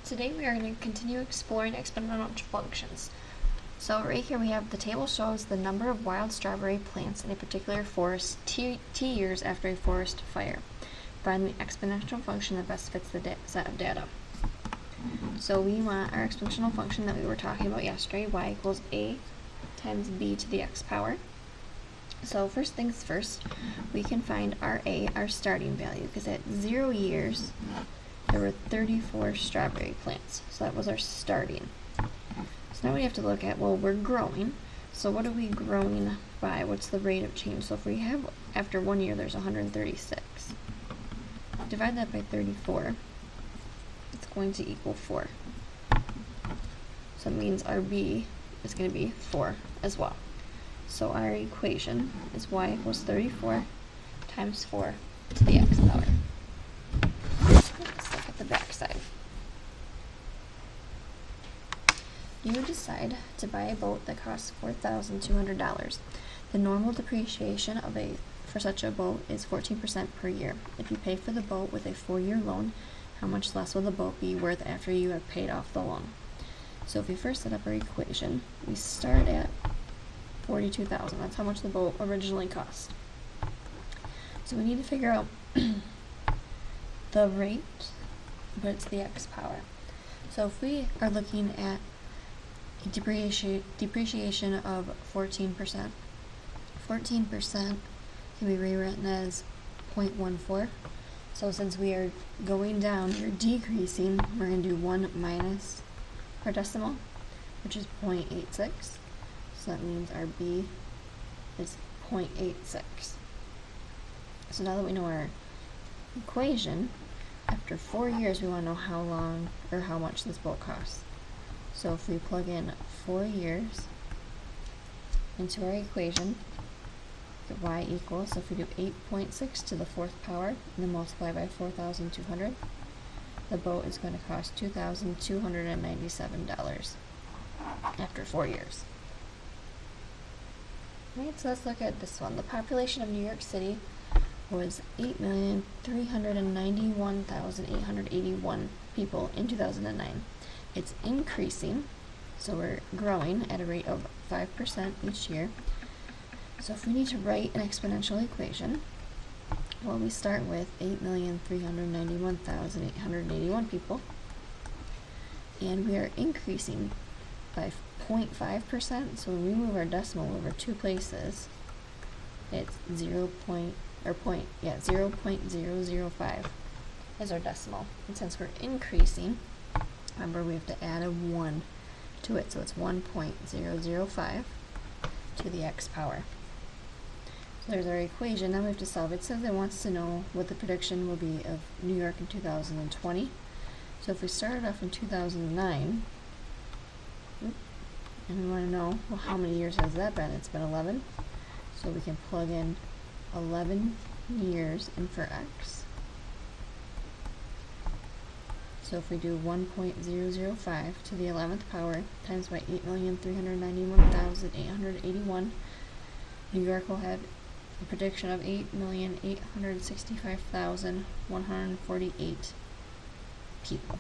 Today we are going to continue exploring exponential functions. So right here we have the table shows the number of wild strawberry plants in a particular forest t years after a forest fire. Find the exponential function that best fits the set of data. So we want our exponential function that we were talking about yesterday, y equals a times b to the x power. So first things first, we can find our a, our starting value, because at 0 years there were 34 strawberry plants. So that was our starting. So now we have to look at, well, we're growing. So what are we growing by? What's the rate of change? So if we have, after 1 year, there's 136. Divide that by 34. It's going to equal 4. So it means our b is going to be 4 as well. So our equation is y equals 34 times 4 to the x power. Let's look at the back side. You decide to buy a boat that costs $4,200. The normal depreciation for such a boat is 14% per year. If you pay for the boat with a 4-year loan, how much less will the boat be worth after you have paid off the loan? So if we first set up our equation, we start at $42,000. That's how much the boat originally cost. So we need to figure out the rate, but it's the x power. So if we are looking at a depreciation of 14%, 14% can be rewritten as 0.14. So since we are going down, we're decreasing, we're going to do 1 minus our decimal, which is 0.86. So that means our b is 0.86. So now that we know our equation, after 4 years we want to know how long or how much this boat costs. So if we plug in 4 years into our equation, get y equals, so if we do 8.6 to the 4th power and then multiply by 4,200, the boat is going to cost $2,297 after 4 years. Alright, so let's look at this one. The population of New York City was 8,391,881 people in 2009. It's increasing, so we're growing at a rate of 5% each year. So if we need to write an exponential equation, well, we start with 8,391,881 people, and we are increasing by 0.5%, so when we move our decimal over 2 places, it's 0.005 is our decimal. And since we're increasing, remember we have to add a 1 to it, so it's 1.005 to the x power. So there's our equation. Now we have to solve it. It says it wants to know what the prediction will be of New York in 2020. So if we started off in 2009, and we want to know, well, how many years has that been? It's been 11. So we can plug in 11 years in for x. So if we do 1.005 to the 11th power times by 8,391,881, New York will have a prediction of 8,865,148 people.